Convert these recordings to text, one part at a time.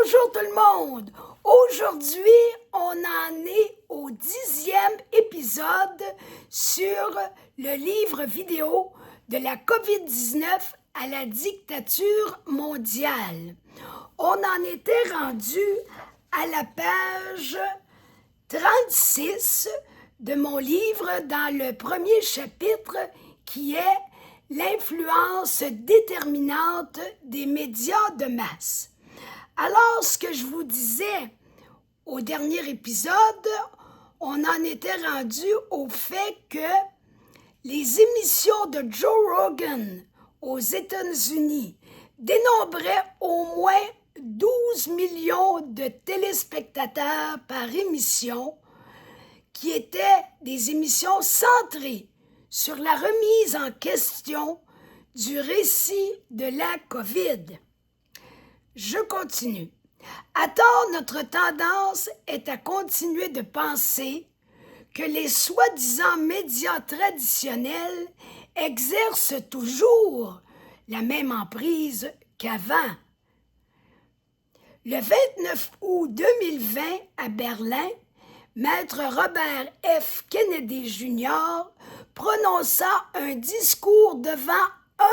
Bonjour tout le monde! Aujourd'hui, on en est au 10e épisode sur le livre vidéo de la COVID-19 à la dictature mondiale. On en était rendu à la page 36 de mon livre dans le premier chapitre qui est l'influence déterminante des médias de masse. Alors, ce que je vous disais au dernier épisode, on en était rendu au fait que les émissions de Joe Rogan aux États-Unis dénombraient au moins 12 millions de téléspectateurs par émission, qui étaient des émissions centrées sur la remise en question du récit de la COVID. Je continue. À tort, notre tendance est à continuer de penser que les soi-disant médias traditionnels exercent toujours la même emprise qu'avant. Le 29 août 2020 à Berlin, Maître Robert F. Kennedy Jr. prononça un discours devant 1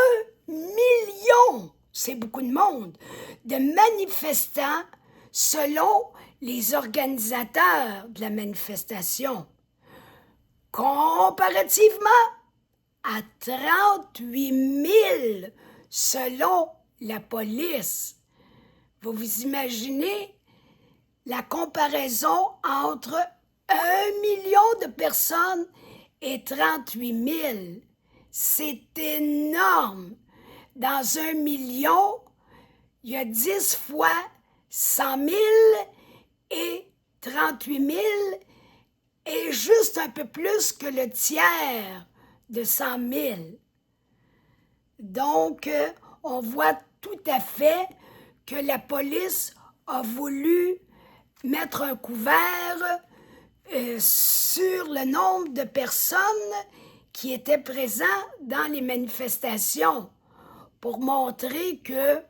million, c'est beaucoup de monde, de manifestants selon les organisateurs de la manifestation. Comparativement à 38 000 selon la police. Vous imaginez la comparaison entre 1 million de personnes et 38 000. C'est énorme. Dans 1 million, il y a 10 fois 100 000 et 38 000 et juste un peu plus que le tiers de 100 000. Donc, on voit tout à fait que la police a voulu mettre un couvert sur le nombre de personnes qui étaient présentes dans les manifestations pour montrer que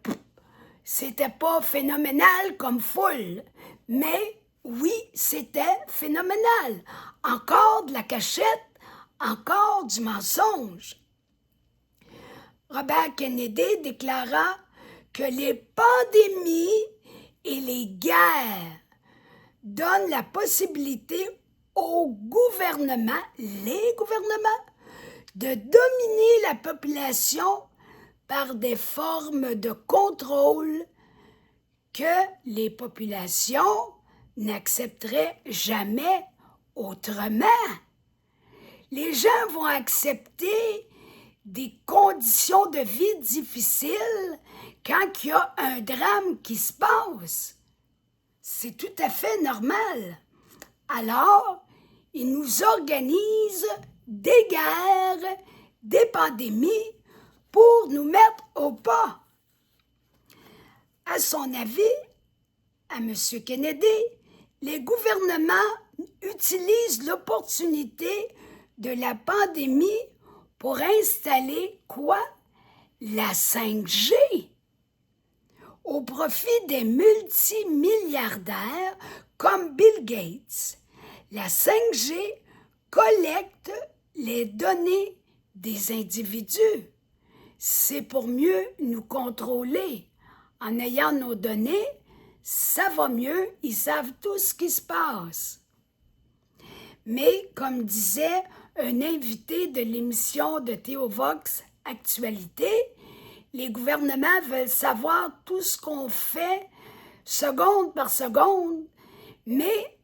c'était pas phénoménal comme foule. Mais oui, c'était phénoménal. Encore de la cachette, encore du mensonge. Robert Kennedy déclara que les pandémies et les guerres donnent la possibilité aux gouvernements, les gouvernements, de dominer la population par des formes de contrôle que les populations n'accepteraient jamais autrement. Les gens vont accepter des conditions de vie difficiles quand il y a un drame qui se passe. C'est tout à fait normal. Alors, ils nous organisent des guerres, des pandémies pour nous mettre au pas. À son avis, à M. Kennedy, les gouvernements utilisent l'opportunité de la pandémie pour installer quoi? La 5G. Au profit des multimilliardaires comme Bill Gates. La 5G collecte les données des individus. C'est pour mieux nous contrôler. En ayant nos données, ça va mieux, ils savent tout ce qui se passe. Mais, comme disait un invité de l'émission de Théovox Actualité, les gouvernements veulent savoir tout ce qu'on fait seconde par seconde, mais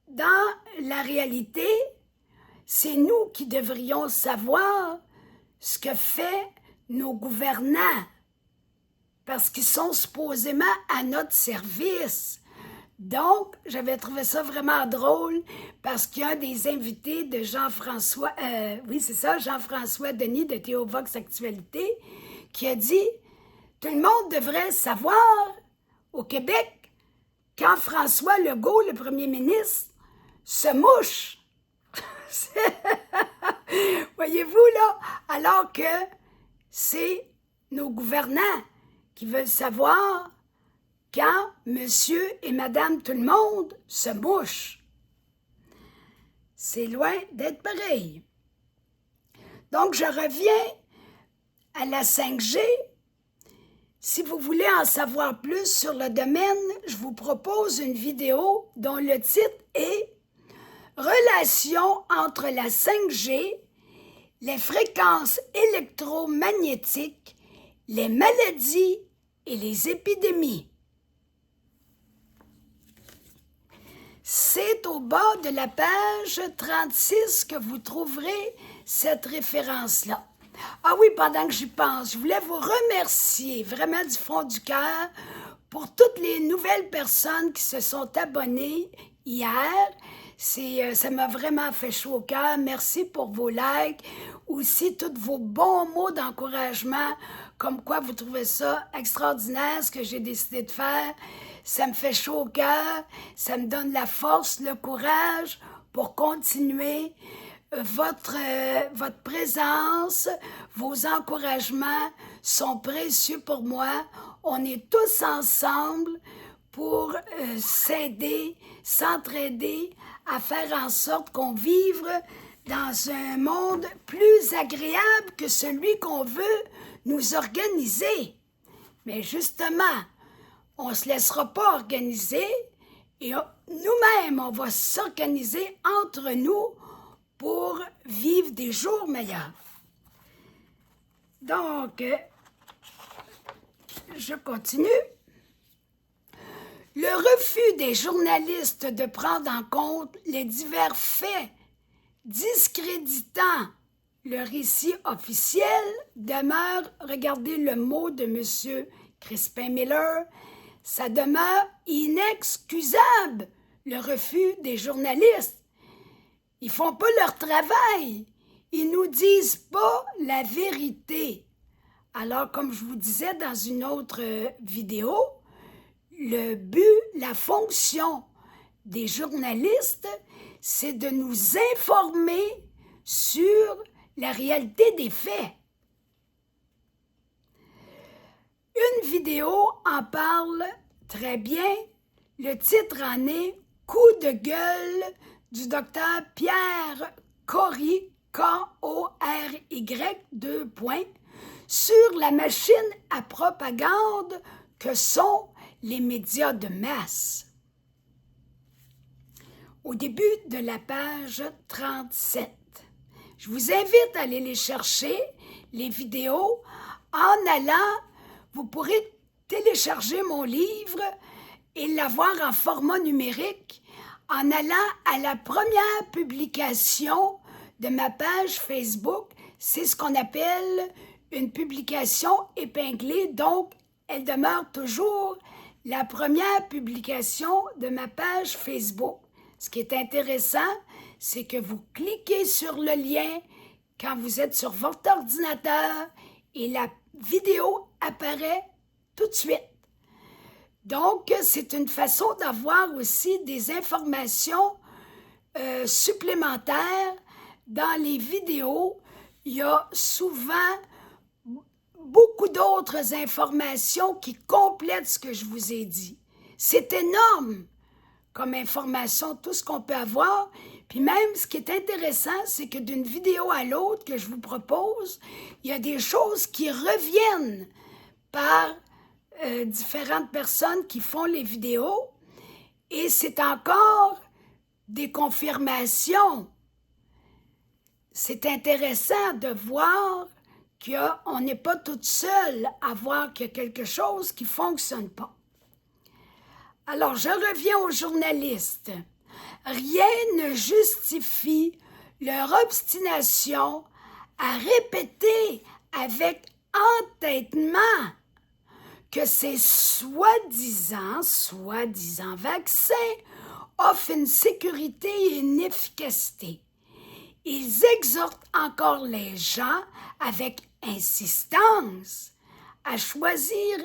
dans la réalité, c'est nous qui devrions savoir ce que fait nos gouvernants, parce qu'ils sont supposément à notre service. Donc, j'avais trouvé ça vraiment drôle, parce qu'il y a un des invités de Jean-François, Jean-François Denis de Théovox Actualité, qui a dit « Tout le monde devrait savoir, au Québec, quand François Legault, le premier ministre, se mouche. » Voyez-vous, là, alors que c'est nos gouvernants qui veulent savoir quand monsieur et madame tout le monde se mouchent. C'est loin d'être pareil. Donc, je reviens à la 5G. Si vous voulez en savoir plus sur le domaine, je vous propose une vidéo dont le titre est « Relation entre la 5G, les fréquences électromagnétiques, les maladies et les épidémies ». C'est au bas de la page 36 que vous trouverez cette référence-là. Ah oui, pendant que j'y pense, je voulais vous remercier vraiment du fond du cœur pour toutes les nouvelles personnes qui se sont abonnées hier. Ça m'a vraiment fait chaud au cœur. Merci pour vos likes, aussi tous vos bons mots d'encouragement, comme quoi vous trouvez ça extraordinaire, ce que j'ai décidé de faire. Ça me fait chaud au cœur, ça me donne la force, le courage pour continuer. Votre présence, vos encouragements sont précieux pour moi. On est tous ensemble pour s'aider, s'entraider, à faire en sorte qu'on vive dans un monde plus agréable que celui qu'on veut nous organiser. Mais justement, on ne se laissera pas organiser et nous-mêmes, on va s'organiser entre nous pour vivre des jours meilleurs. Donc, je continue. Le refus des journalistes de prendre en compte les divers faits discréditant le récit officiel demeure, regardez le mot de M. Crispin-Miller, ça demeure inexcusable, le refus des journalistes. Ils font pas leur travail. Ils nous disent pas la vérité. Alors, comme je vous disais dans une autre vidéo, le but, la fonction des journalistes, c'est de nous informer sur la réalité des faits. Une vidéo en parle très bien. Le titre en est « Coup de gueule » du docteur Pierre Kory, K-O-R-Y, sur la machine à propagande que sont les médias de masse. Au début de la page 37, je vous invite à aller les chercher, les vidéos. En allant, vous pourrez télécharger mon livre et l'avoir en format numérique en allant à la première publication de ma page Facebook. C'est ce qu'on appelle une publication épinglée, donc elle demeure toujours la première publication de ma page Facebook. Ce qui est intéressant, c'est que vous cliquez sur le lien quand vous êtes sur votre ordinateur et la vidéo apparaît tout de suite. Donc, c'est une façon d'avoir aussi des informations supplémentaires. Dans les vidéos, il y a souvent beaucoup d'autres informations qui complètent ce que je vous ai dit. C'est énorme comme information, tout ce qu'on peut avoir. Puis même, ce qui est intéressant, c'est que d'une vidéo à l'autre que je vous propose, il y a des choses qui reviennent par différentes personnes qui font les vidéos et c'est encore des confirmations. C'est intéressant de voir qu'on n'est pas toute seule à voir qu'il y a quelque chose qui ne fonctionne pas. Alors, je reviens aux journalistes. Rien ne justifie leur obstination à répéter avec entêtement que ces soi-disant vaccins offrent une sécurité et une efficacité. Ils exhortent encore les gens avec insistance à choisir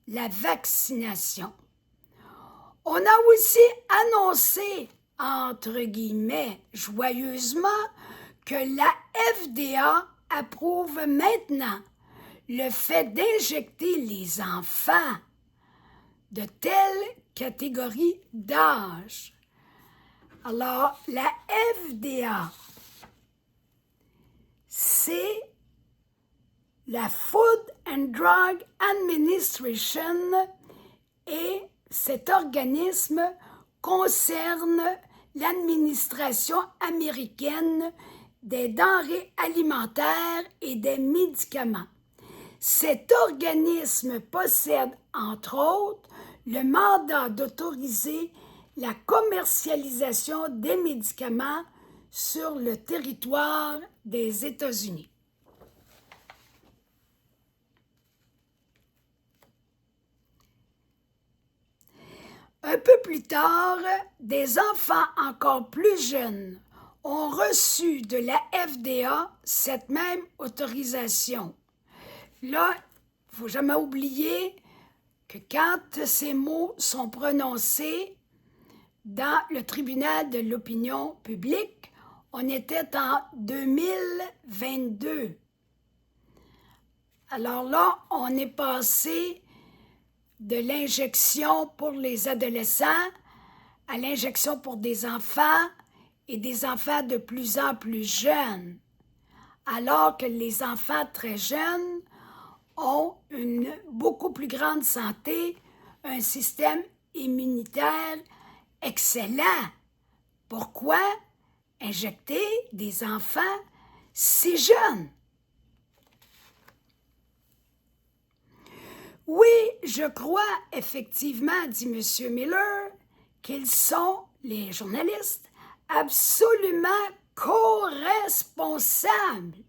la vaccination. On a aussi annoncé, entre guillemets, joyeusement, que la FDA approuve maintenant le fait d'injecter les enfants de telle catégorie d'âge. Alors, la FDA, c'est la Food and Drug Administration et cet organisme concerne l'administration américaine des denrées alimentaires et des médicaments. Cet organisme possède, entre autres, le mandat d'autoriser la commercialisation des médicaments sur le territoire des États-Unis. Un peu plus tard, des enfants encore plus jeunes ont reçu de la FDA cette même autorisation. Là, il ne faut jamais oublier que quand ces mots sont prononcés dans le tribunal de l'opinion publique, on était en 2022. Alors là, on est passé de l'injection pour les adolescents à l'injection pour des enfants et des enfants de plus en plus jeunes, alors que les enfants très jeunes ont une beaucoup plus grande santé, un système immunitaire excellent. Pourquoi injecter des enfants si jeunes? Oui, je crois effectivement, dit M. Miller, qu'ils sont, les journalistes, absolument co-responsables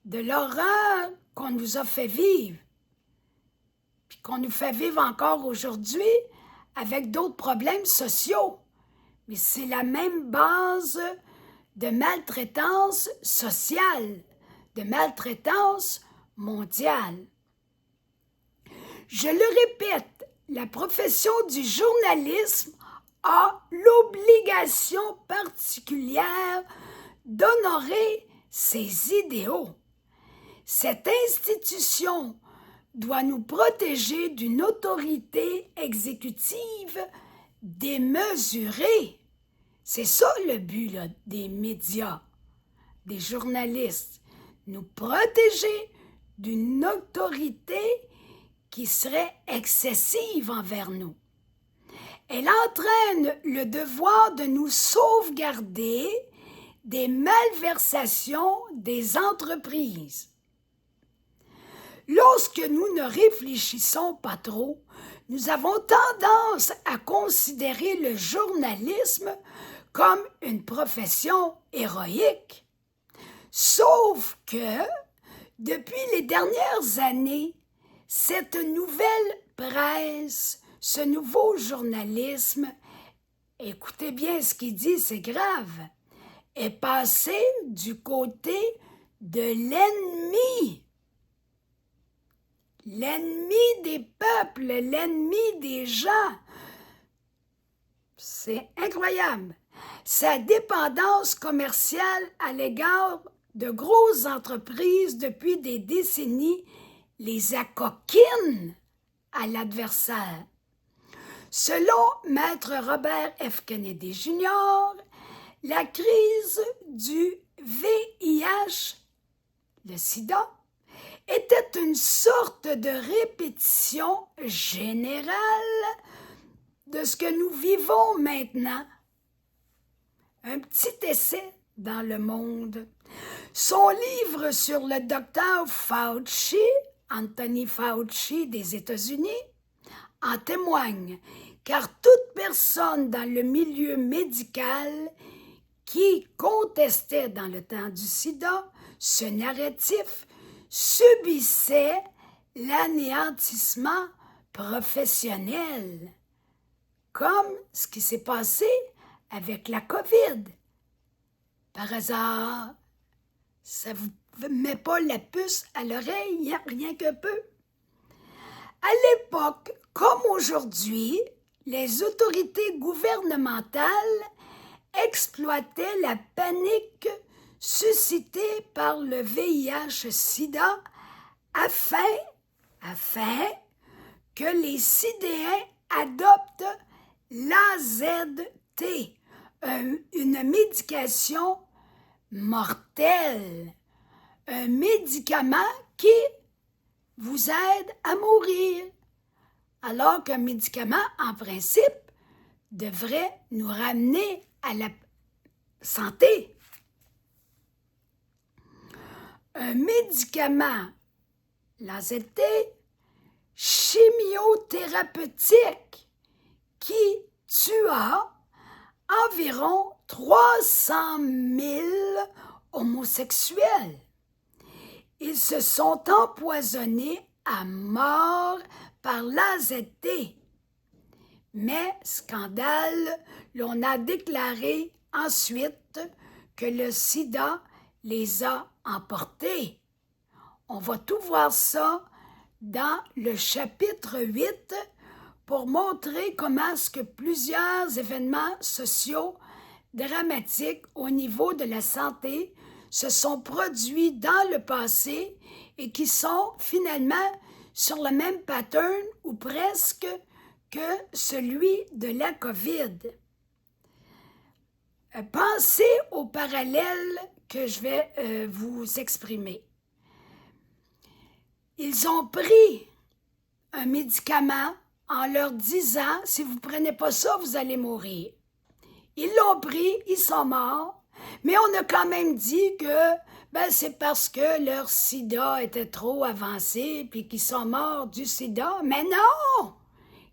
de l'horreur qu'on nous a fait vivre, puis qu'on nous fait vivre encore aujourd'hui avec d'autres problèmes sociaux. Mais c'est la même base de maltraitance sociale, de maltraitance mondiale. Je le répète, la profession du journalisme a l'obligation particulière d'honorer ses idéaux. Cette institution doit nous protéger d'une autorité exécutive démesurée. C'est ça le but là, des médias, des journalistes, nous protéger d'une autorité qui serait excessive envers nous. Elle entraîne le devoir de nous sauvegarder des malversations des entreprises. Lorsque nous ne réfléchissons pas trop, nous avons tendance à considérer le journalisme comme une profession héroïque. Sauf que, depuis les dernières années, cette nouvelle presse, ce nouveau journalisme, écoutez bien ce qu'il dit, c'est grave, est passé du côté de l'ennemi. L'ennemi des peuples, l'ennemi des gens. C'est incroyable. Sa dépendance commerciale à l'égard de grosses entreprises depuis des décennies les acoquine à l'adversaire. Selon Maître Robert F. Kennedy Jr., la crise du VIH, le sida, était une sorte de répétition générale de ce que nous vivons maintenant. Un petit essai dans le monde. Son livre sur le docteur Fauci, Anthony Fauci des États-Unis, en témoigne, car toute personne dans le milieu médical qui contestait dans le temps du sida ce narratif subissait l'anéantissement professionnel, comme ce qui s'est passé avec la COVID. Par hasard, ça vous met pas la puce à l'oreille, rien qu'un peu. À l'époque, comme aujourd'hui, les autorités gouvernementales exploitaient la panique suscitée par le VIH-Sida afin que les Sidéens adoptent l'AZT, une médication mortelle, un médicament qui vous aide à mourir, alors qu'un médicament, en principe, devrait nous ramener à la santé. Un médicament, l'AZT, chimiothérapeutique, qui tua environ 300 000 homosexuels. Ils se sont empoisonnés à mort par l'AZT. Mais, scandale, l'on a déclaré ensuite que le sida les a emportés. On va tout voir ça dans le chapitre 8 pour montrer comment est-ce que plusieurs événements sociaux dramatiques au niveau de la santé se sont produits dans le passé et qui sont finalement sur le même pattern ou presque que celui de la COVID. Pensez au parallèle que je vais vous exprimer. Ils ont pris un médicament en leur disant « si vous ne prenez pas ça, vous allez mourir ». Ils l'ont pris, ils sont morts, mais on a quand même dit que c'est parce que leur sida était trop avancé puis qu'ils sont morts du sida. Mais non!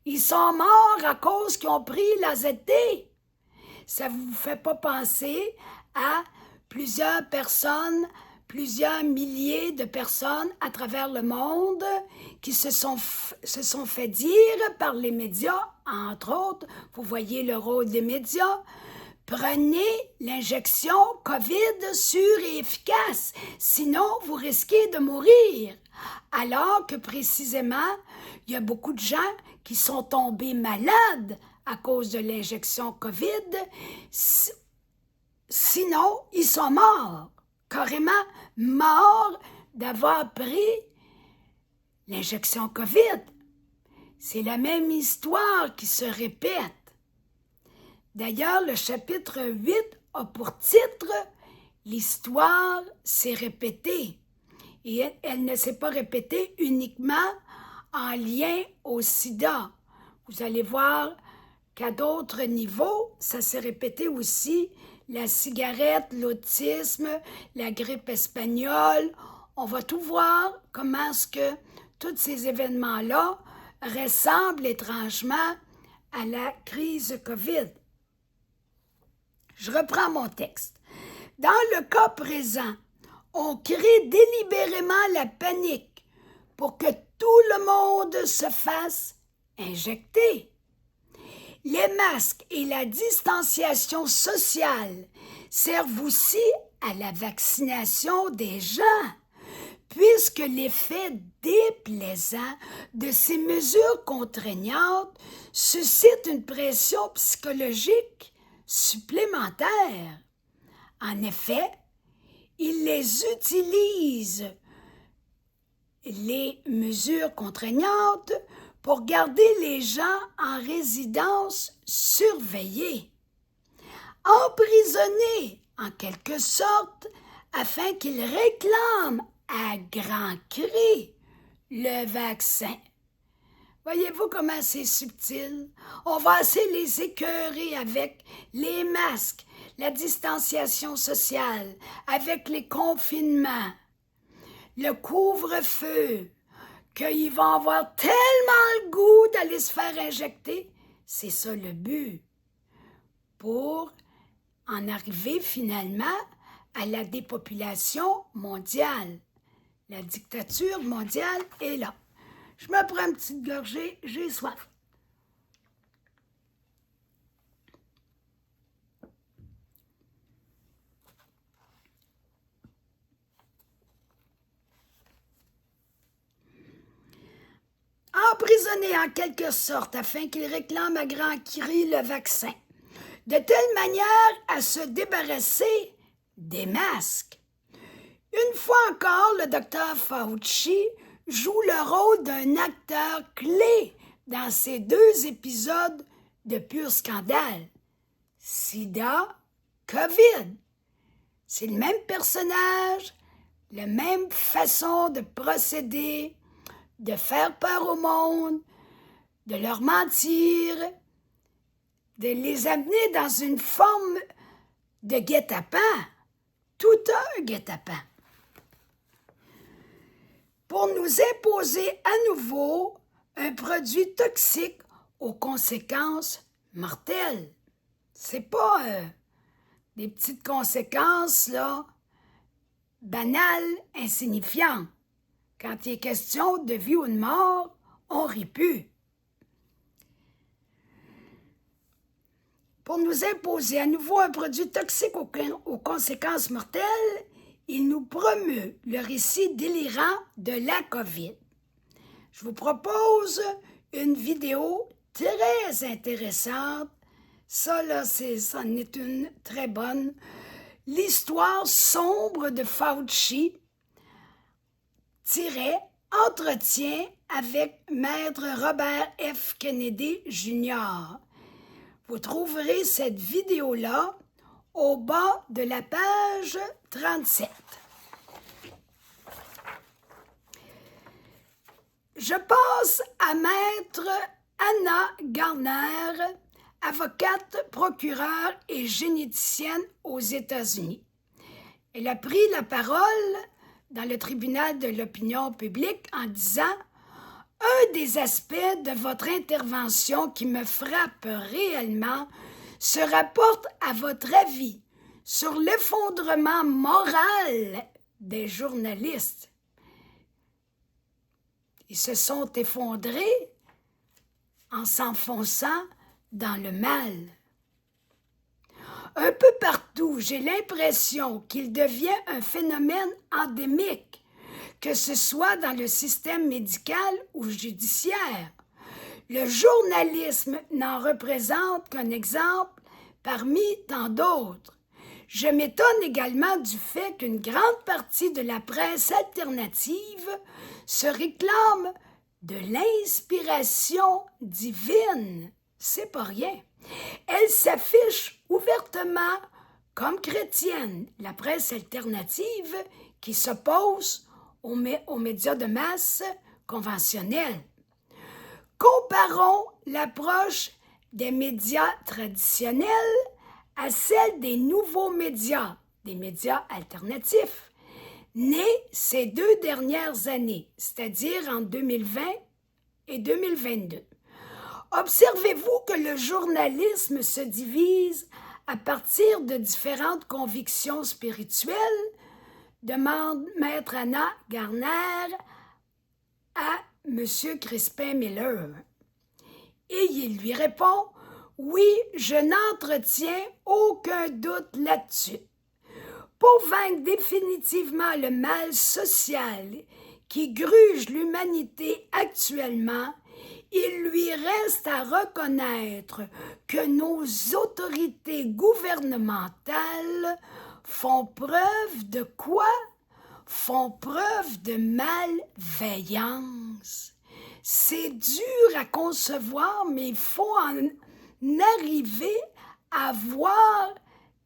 Ils sont morts à cause qu'ils ont pris l'AZT. Ça ne vous fait pas penser à plusieurs personnes, plusieurs milliers de personnes à travers le monde qui se sont fait dire par les médias, entre autres, vous voyez le rôle des médias, prenez l'injection COVID sûre et efficace, sinon vous risquez de mourir. Alors que précisément, il y a beaucoup de gens qui sont tombés malades à cause de l'injection COVID, sinon ils sont morts, carrément morts d'avoir pris l'injection COVID. C'est la même histoire qui se répète. D'ailleurs, le chapitre 8 a pour titre « L'histoire s'est répétée ». Et elle ne s'est pas répétée uniquement en lien au sida. Vous allez voir qu'à d'autres niveaux, ça s'est répété aussi. La cigarette, l'autisme, la grippe espagnole. On va tout voir comment est-ce que tous ces événements-là ressemblent étrangement à la crise COVID. Je reprends mon texte. Dans le cas présent, on crée délibérément la panique pour que tout le monde se fasse injecter. Les masques et la distanciation sociale servent aussi à la vaccination des gens, puisque l'effet déplaisant de ces mesures contraignantes suscite une pression psychologique supplémentaire. En effet, ils les utilisent, les mesures contraignantes, pour garder les gens en résidence surveillée, emprisonnés en quelque sorte afin qu'ils réclament à grands cris le vaccin. Voyez-vous comment c'est subtil? On va essayer de les écœurer avec les masques, la distanciation sociale, avec les confinements, le couvre-feu, qu'ils vont avoir tellement le goût d'aller se faire injecter. C'est ça le but, pour en arriver finalement à la dépopulation mondiale. La dictature mondiale est là. Je me prends une petite gorgée, j'ai soif. Emprisonnés en quelque sorte afin qu'ils réclament à grands cris le vaccin, de telle manière à se débarrasser des masques. Une fois encore, le docteur Fauci joue le rôle d'un acteur clé dans ces 2 épisodes de pur scandale. Sida, COVID. C'est le même personnage, la même façon de procéder, de faire peur au monde, de leur mentir, de les amener dans une forme de guet-apens. Tout un guet-apens. Pour nous imposer à nouveau un produit toxique aux conséquences mortelles. C'est pas des petites conséquences, là, banales, insignifiantes. Quand il est question de vie ou de mort, on rit plus. Pour nous imposer à nouveau un produit toxique aux conséquences mortelles, il nous promeut le récit délirant de la COVID. Je vous propose une vidéo très intéressante. Ça, là, c'en est une très bonne. L'histoire sombre de Fauci, entretien avec Maître Robert F. Kennedy Jr. Vous trouverez cette vidéo-là au bas de la page 37. Je passe à Maître Anna Garner, avocate, procureure et généticienne aux États-Unis. Elle a pris la parole dans le tribunal de l'opinion publique en disant « Un des aspects de votre intervention qui me frappe réellement se rapporte à votre avis sur l'effondrement moral des journalistes. Ils se sont effondrés en s'enfonçant dans le mal. Un peu partout, j'ai l'impression qu'il devient un phénomène endémique, que ce soit dans le système médical ou judiciaire. Le journalisme n'en représente qu'un exemple parmi tant d'autres. Je m'étonne également du fait qu'une grande partie de la presse alternative se réclame de l'inspiration divine. C'est pas rien. Elle s'affiche ouvertement comme chrétienne, la presse alternative qui s'oppose aux médias de masse conventionnels. Comparons l'approche des médias traditionnels à celle des nouveaux médias, des médias alternatifs, nés ces 2 dernières années, c'est-à-dire en 2020 et 2022. Observez-vous que le journalisme se divise à partir de différentes convictions spirituelles? Demande Maître Anna Garner à M. Crispin Miller. Et il lui répond « Oui, je n'entretiens aucun doute là-dessus. Pour vaincre définitivement le mal social qui gruge l'humanité actuellement, il lui reste à reconnaître que nos autorités gouvernementales font preuve de quoi? Font preuve de malveillance. C'est dur à concevoir, mais il faut en arriver à voir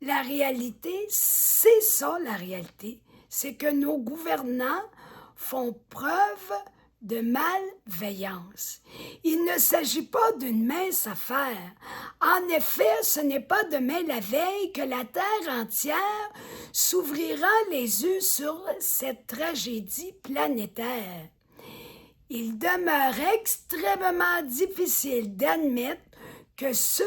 la réalité. C'est ça la réalité. C'est que nos gouvernants font preuve de malveillance. Il ne s'agit pas d'une mince affaire. En effet, ce n'est pas demain la veille que la terre entière s'ouvrira les yeux sur cette tragédie planétaire. Il demeure extrêmement difficile d'admettre que ceux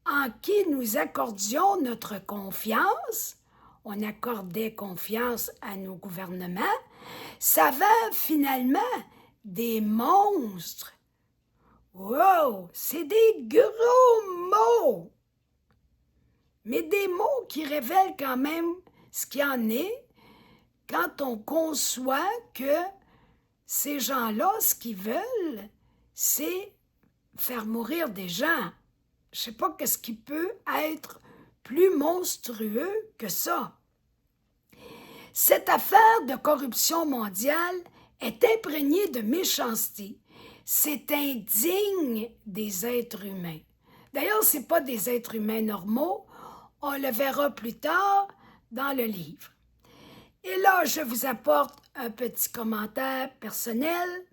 en qui nous accordions notre confiance, on accordait confiance à nos gouvernements, s'avèrent finalement des monstres. Wow, c'est des gros mots! Mais des mots qui révèlent quand même ce qu'il y en est quand on conçoit que ces gens-là, ce qu'ils veulent, c'est faire mourir des gens. Je ne sais pas qu'est-ce qui peut être plus monstrueux que ça. Cette affaire de corruption mondiale est imprégné de méchanceté. C'est indigne des êtres humains. D'ailleurs, ce n'est pas des êtres humains normaux. On le verra plus tard dans le livre. Et là, je vous apporte un petit commentaire personnel.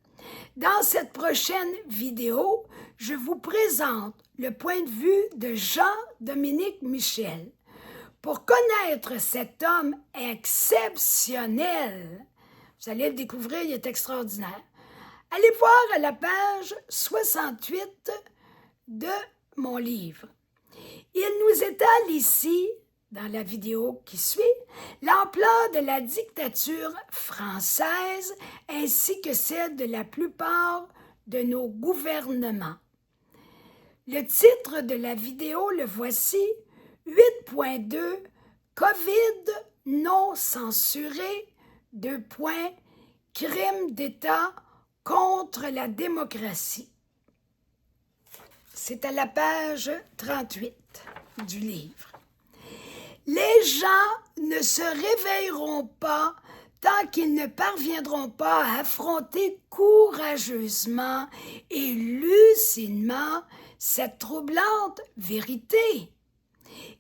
Dans cette prochaine vidéo, je vous présente le point de vue de Jean-Dominique Michel. Pour connaître cet homme exceptionnel, vous allez le découvrir, il est extraordinaire. Allez voir à la page 68 de mon livre. Il nous étale ici, dans la vidéo qui suit, l'ampleur de la dictature française ainsi que celle de la plupart de nos gouvernements. Le titre de la vidéo, le voici, 8.2 COVID non censuré, crime d'État contre la démocratie. C'est à la page 38 du livre. Les gens ne se réveilleront pas tant qu'ils ne parviendront pas à affronter courageusement et lucidement cette troublante vérité.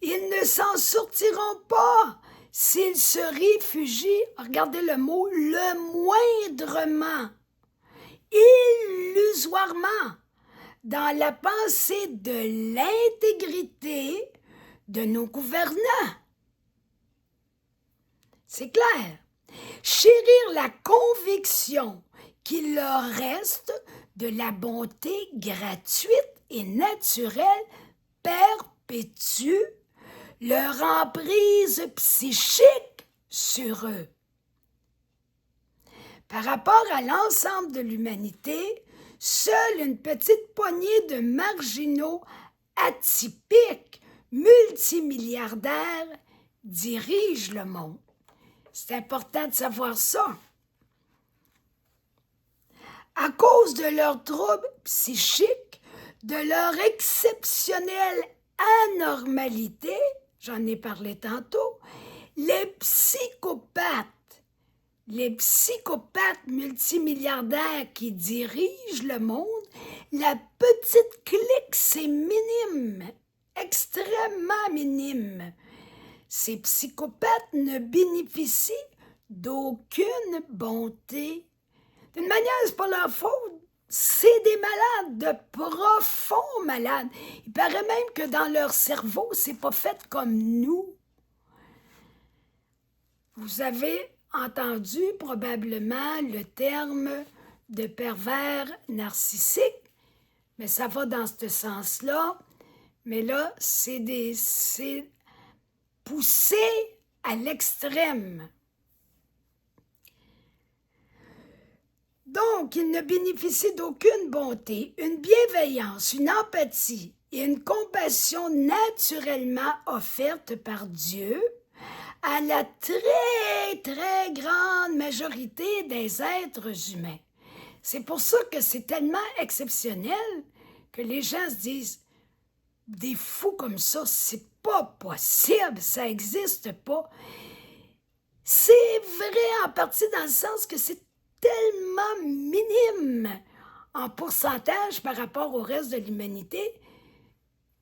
Ils ne s'en sortiront pas s'ils se réfugient, regardez le mot, le moindrement, illusoirement, dans la pensée de l'intégrité de nos gouvernants. C'est clair. Chérir la conviction qu'il leur reste de la bonté gratuite et naturelle perpétue leur emprise psychique sur eux. Par rapport à l'ensemble de l'humanité, seule une petite poignée de marginaux atypiques, multimilliardaires, dirigent le monde. C'est important de savoir ça. À cause de leurs troubles psychiques, de leur exceptionnelle anormalité, j'en ai parlé tantôt, les psychopathes multimilliardaires qui dirigent le monde, la petite clique, c'est minime, extrêmement minime. Ces psychopathes ne bénéficient d'aucune bonté. D'une manière, c'est pas leur faute. C'est des malades, de profonds malades. Il paraît même que dans leur cerveau, c'est pas fait comme nous. Vous avez entendu probablement le terme de pervers narcissique, mais ça va dans ce sens-là. Mais là, c'est poussé à l'extrême. Donc, ils ne bénéficient d'aucune bonté, une bienveillance, une empathie et une compassion naturellement offertes par Dieu à la très, très grande majorité des êtres humains. C'est pour ça que c'est tellement exceptionnel que les gens se disent « des fous comme ça, c'est pas possible, ça n'existe pas ». C'est vrai en partie dans le sens que c'est tellement minime en pourcentage par rapport au reste de l'humanité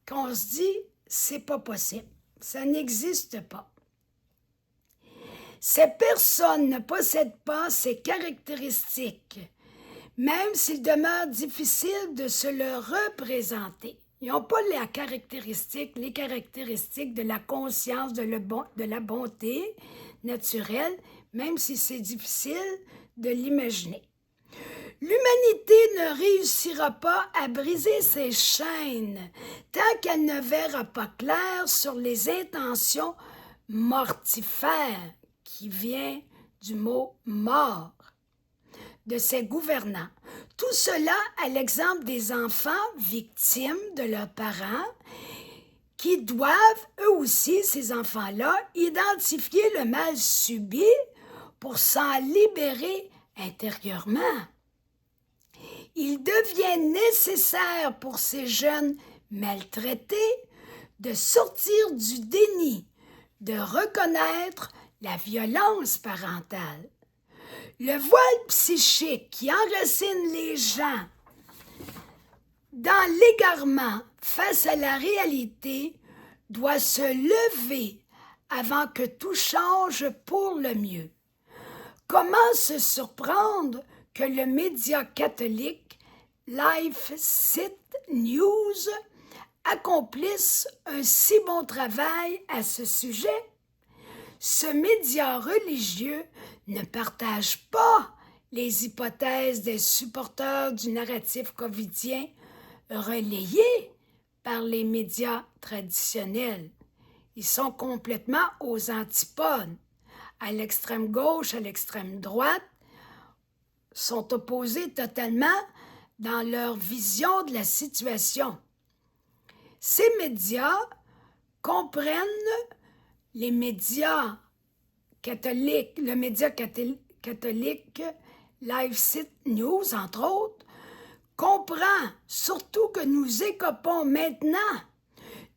qu'on se dit « c'est pas possible, ça n'existe pas ». Ces personnes ne possèdent pas ces caractéristiques, même s'il demeure difficile de se le représenter. Ils n'ont pas les caractéristiques de la conscience, de la bonté naturelle, même si c'est difficile de l'imaginer. L'humanité ne réussira pas à briser ses chaînes tant qu'elle ne verra pas clair sur les intentions mortifères qui vient du mot « mort » de ses gouvernants. Tout cela à l'exemple des enfants victimes de leurs parents qui doivent, eux aussi, ces enfants-là, identifier le mal subi pour s'en libérer intérieurement. Il devient nécessaire pour ces jeunes maltraités de sortir du déni, de reconnaître la violence parentale. Le voile psychique qui enracine les gens dans l'égarement face à la réalité doit se lever avant que tout change pour le mieux. Comment se surprendre que le média catholique Life Site News accomplisse un si bon travail à ce sujet? Ce média religieux ne partage pas les hypothèses des supporters du narratif covidien relayés par les médias traditionnels. Ils sont complètement aux antipodes. À l'extrême gauche, à l'extrême droite, sont opposés totalement dans leur vision de la situation. Ces médias comprennent les médias catholiques, le média catholique Life Site News, entre autres, comprend surtout que nous écopons maintenant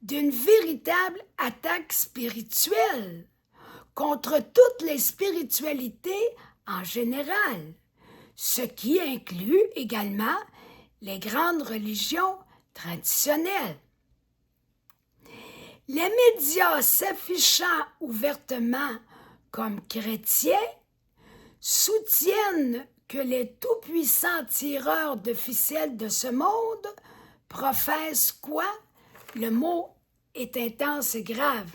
d'une véritable attaque spirituelle contre toutes les spiritualités en général, ce qui inclut également les grandes religions traditionnelles. Les médias s'affichant ouvertement comme chrétiens soutiennent que les tout-puissants tireurs de ficelles de ce monde professent quoi? Le mot est intense et grave.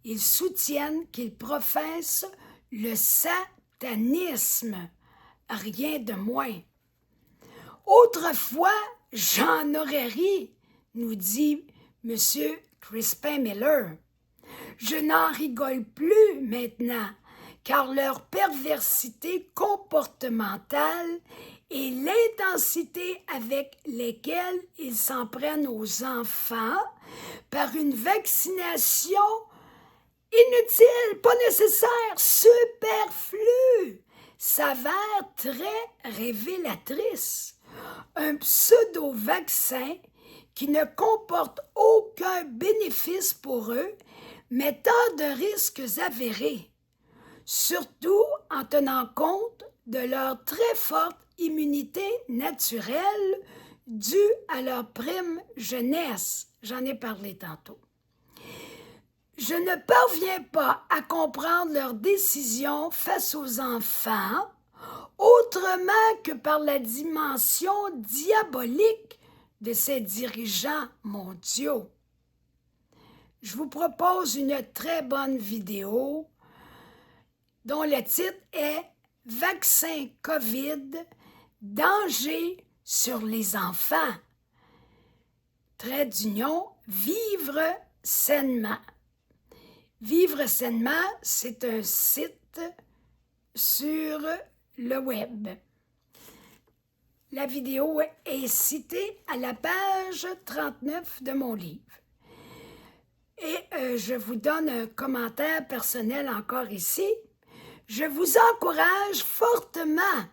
Ils soutiennent qu'ils professent le satanisme, rien de moins. Autrefois, j'en aurais ri, nous dit M. Crispin Miller. Je n'en rigole plus maintenant, car leur perversité comportementale et l'intensité avec lesquelles ils s'en prennent aux enfants par une vaccination inutile, pas nécessaire, superflue, s'avère très révélatrice. Un pseudo-vaccin qui ne comporte aucun bénéfice pour eux, mais tant de risques avérés, surtout en tenant compte de leur très forte immunité naturelle due à leur prime jeunesse. J'en ai parlé tantôt. Je ne parviens pas à comprendre leurs décisions face aux enfants autrement que par la dimension diabolique de ces dirigeants mondiaux. Je vous propose une très bonne vidéo dont le titre est « Vaccin COVID, danger sur les enfants ». Trait d'union, vivre sainement. Vivre sainement, c'est un site sur le web. La vidéo est citée à la page 39 de mon livre. Et je vous donne un commentaire personnel encore ici. Je vous encourage fortement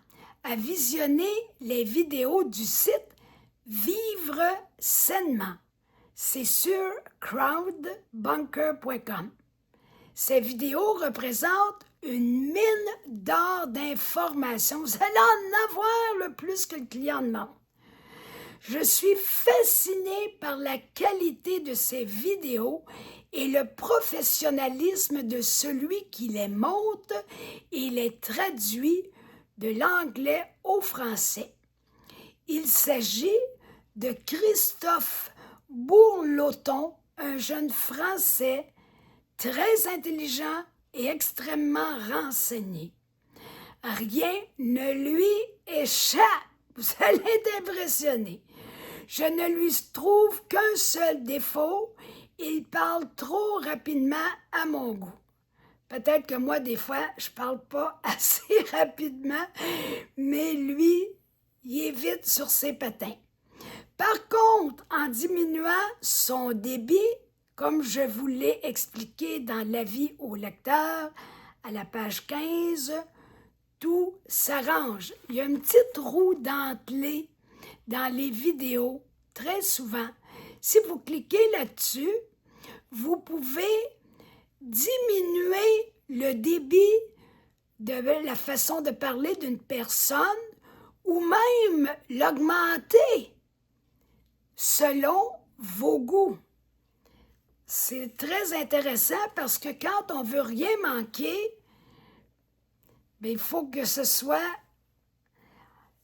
à visionner les vidéos du site Vivre sainement. C'est sur crowdbunker.com. Ces vidéos représentent une mine d'or d'informations. Vous allez en avoir le plus que le client demande. Je suis fascinée par la qualité de ces vidéos et le professionnalisme de celui qui les monte et les traduit de l'anglais au français. Il s'agit de Christophe Bourloton, un jeune Français très intelligent et extrêmement renseigné. Rien ne lui échappe. Vous allez être impressionné. Je ne lui trouve qu'un seul défaut, il parle trop rapidement à mon goût. Peut-être que moi, des fois, je parle pas assez rapidement, mais lui, il est vite sur ses patins. Par contre, en diminuant son débit, comme je vous l'ai expliqué dans l'avis au lecteur, à la page 15, tout s'arrange. Il y a une petite roue dentelée dans les vidéos, très souvent. Si vous cliquez là-dessus, vous pouvez diminuer le débit de la façon de parler d'une personne ou même l'augmenter selon vos goûts. C'est très intéressant parce que quand on veut rien manquer, bien, il faut que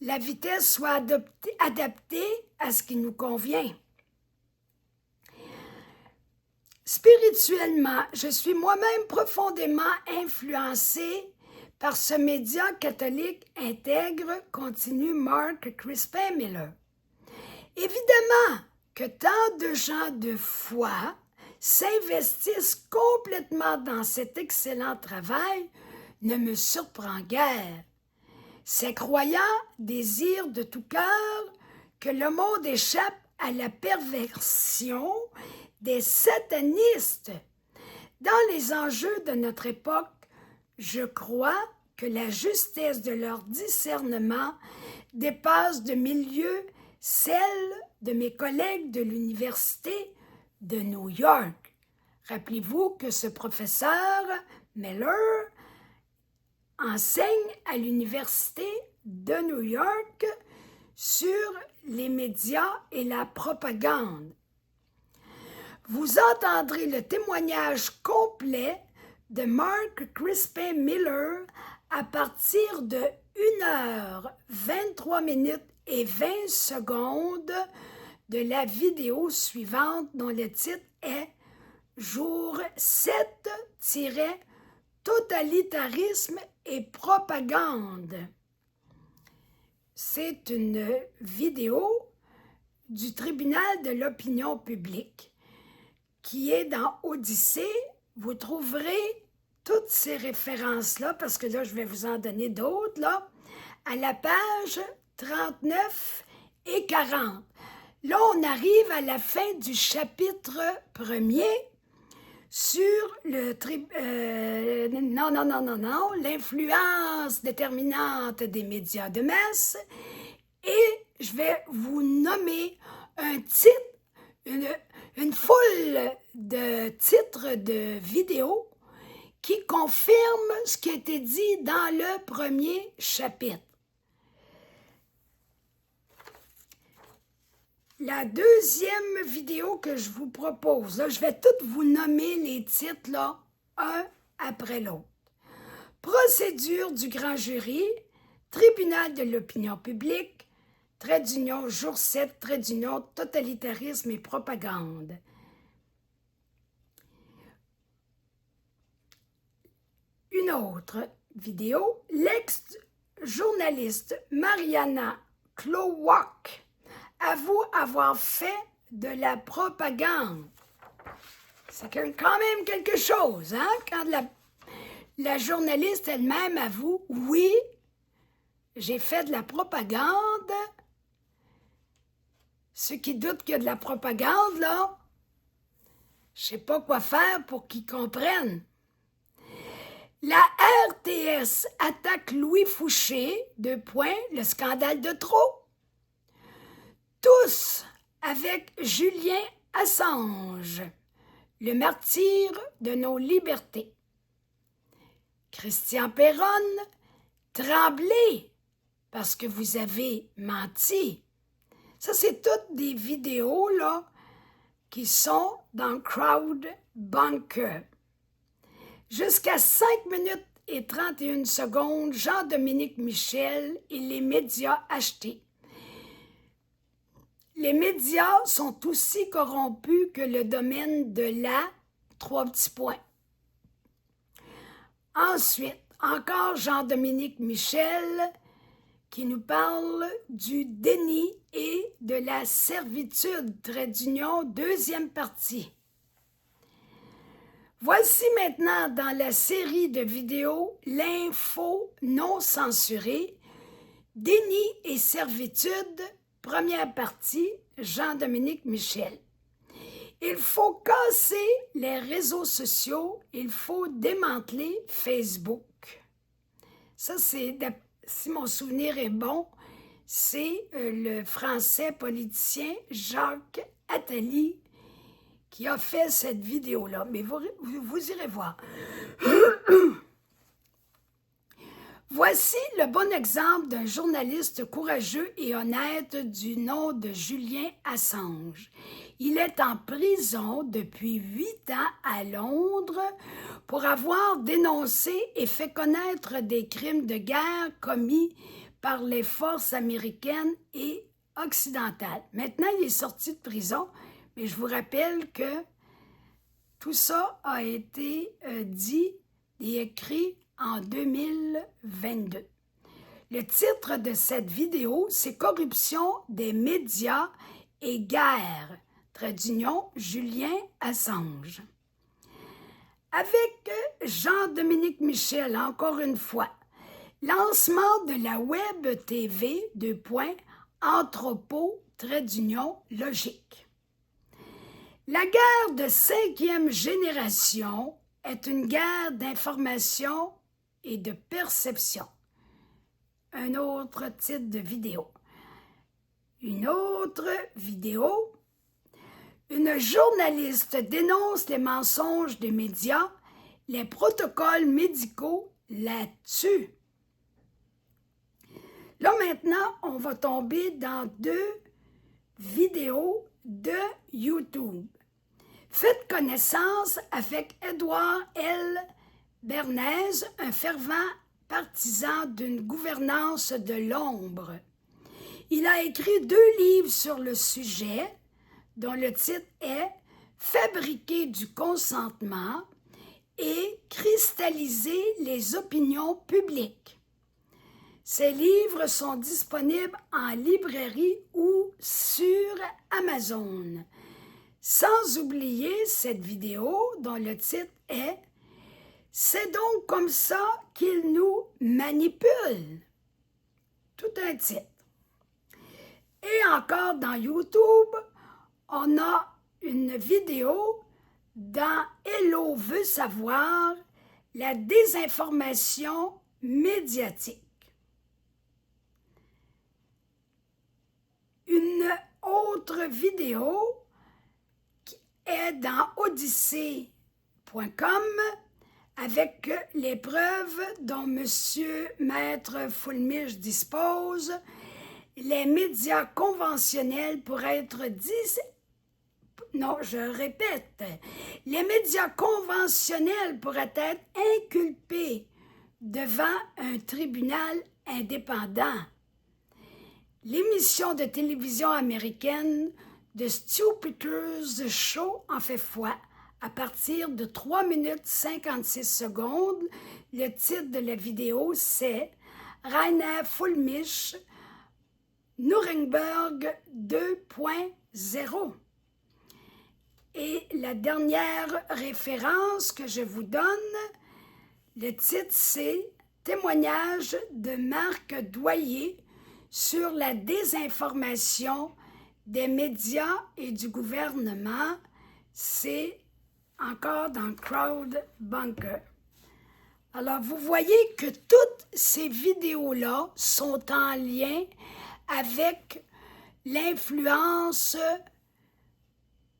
la vitesse soit adaptée à ce qui nous convient. Spirituellement, je suis moi-même profondément influencée par ce média catholique intègre, continue Mark Crispin Miller. Évidemment que tant de gens de foi s'investissent complètement dans cet excellent travail ne me surprend guère. Ces croyants désirent de tout cœur que le monde échappe à la perversion des satanistes. Dans les enjeux de notre époque, je crois que la justesse de leur discernement dépasse de milieu celle de mes collègues de l'Université de New York. Rappelez-vous que ce professeur Miller enseigne à l'Université de New York sur les médias et la propagande. Vous entendrez le témoignage complet de Mark Crispin Miller à partir de 1h23 et 20 secondes de la vidéo suivante dont le titre est « Jour 7 – Totalitarisme et propagande ». C'est une vidéo du tribunal de l'opinion publique qui est dans Odyssée. Vous trouverez toutes ces références-là, parce que là, je vais vous en donner d'autres, là, à la page 39 et 40. Là, on arrive à la fin du chapitre 1er sur l'influence déterminante des médias de masse, et je vais vous nommer un titre, une foule de titres de vidéos qui confirment ce qui a été dit dans le premier chapitre. La deuxième vidéo que je vous propose, là, je vais toutes vous nommer les titres là, un après l'autre. Procédure du grand jury, tribunal de l'opinion publique, trait d'union, jour 7, trait d'union, totalitarisme et propagande. Une autre vidéo, l'ex-journaliste Mariana Klowak avoue avoir fait de la propagande. C'est quand même quelque chose, hein? Quand la journaliste elle-même avoue, oui, j'ai fait de la propagande. Ceux qui doutent qu'il y a de la propagande, là, je ne sais pas quoi faire pour qu'ils comprennent. La RTS attaque Louis Fouché, le scandale de trop. Tous avec Julien Assange, le martyr de nos libertés. Christian Perronne, tremblez parce que vous avez menti. Ça, c'est toutes des vidéos là, qui sont dans Crowd Bunker. Jusqu'à 5 minutes et 31 secondes, Jean-Dominique Michel et les médias achetés. Les médias sont aussi corrompus que le domaine de la... 3 petits points. Ensuite, encore Jean-Dominique Michel qui nous parle du déni et de la servitude, trait d'union, deuxième partie. Voici maintenant dans la série de vidéos l'info non censurée, déni et servitude, première partie, Jean-Dominique Michel. Il faut casser les réseaux sociaux, il faut démanteler Facebook. Ça, c'est, si mon souvenir est bon, c'est le français politicien Jacques Attali qui a fait cette vidéo-là. Mais vous irez voir. Voici le bon exemple d'un journaliste courageux et honnête du nom de Julian Assange. Il est en prison depuis 8 ans à Londres pour avoir dénoncé et fait connaître des crimes de guerre commis par les forces américaines et occidentales. Maintenant, il est sorti de prison, mais je vous rappelle que tout ça a été dit et écrit en 2022. Le titre de cette vidéo, c'est « Corruption des médias et guerre », trait d'union, Julian Assange. Avec Jean-Dominique Michel, encore une fois, lancement de la Web TV, Anthropo, trait d'union, logique. La guerre de 5e génération est une guerre d'information et de perception. Un autre titre de vidéo. Une autre vidéo. Une journaliste dénonce les mensonges des médias, les protocoles médicaux la tuent. Là maintenant, on va tomber dans 2 vidéos de YouTube. Faites connaissance avec Édouard L. Bernays, un fervent partisan d'une gouvernance de l'ombre. Il a écrit 2 livres sur le sujet, dont le titre est « Fabriquer du consentement » et « Cristalliser les opinions publiques ». Ces livres sont disponibles en librairie ou sur Amazon. Sans oublier cette vidéo dont le titre est « C'est donc comme ça qu'ils nous manipulent ». Tout un titre. Et encore dans YouTube, on a une vidéo dans Hello veut savoir la désinformation médiatique. Une autre vidéo qui est dans odyssée.com avec les preuves dont M. Maître Fulmich dispose. Les médias conventionnels pourraient être les médias conventionnels pourraient être inculpés devant un tribunal indépendant. L'émission de télévision américaine The Stupidest Show en fait foi à partir de 3 minutes 56 secondes. Le titre de la vidéo, c'est « Rainer Fulmich, Nuremberg 2.0 ». Et la dernière référence que je vous donne, le titre, c'est « Témoignage de Marc Doyer sur la désinformation des médias et du gouvernement ». C'est encore dans Crowdbunker. Alors, vous voyez que toutes ces vidéos-là sont en lien avec l'influence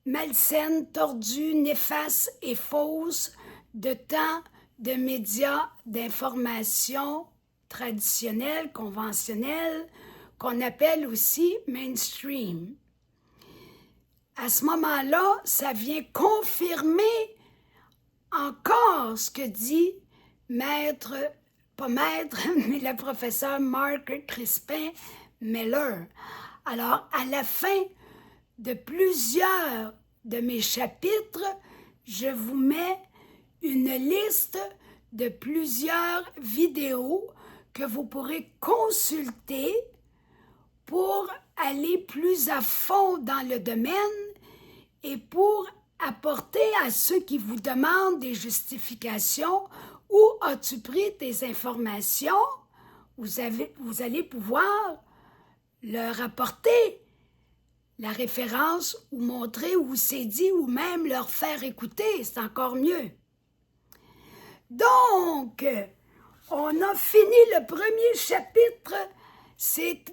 malsaine, tordue, néfaste et fausse de tant de médias d'information traditionnels, conventionnels, qu'on appelle aussi mainstream. À ce moment-là, ça vient confirmer encore ce que dit mais le professeur Mark Crispin Miller. Alors, à la fin de plusieurs de mes chapitres, je vous mets une liste de plusieurs vidéos que vous pourrez consulter pour aller plus à fond dans le domaine et pour apporter à ceux qui vous demandent des justifications « Où as-tu pris tes informations? » Vous allez pouvoir leur apporter la référence ou montrer où c'est dit ou même leur faire écouter, c'est encore mieux. Donc, on a fini le premier chapitre, c'est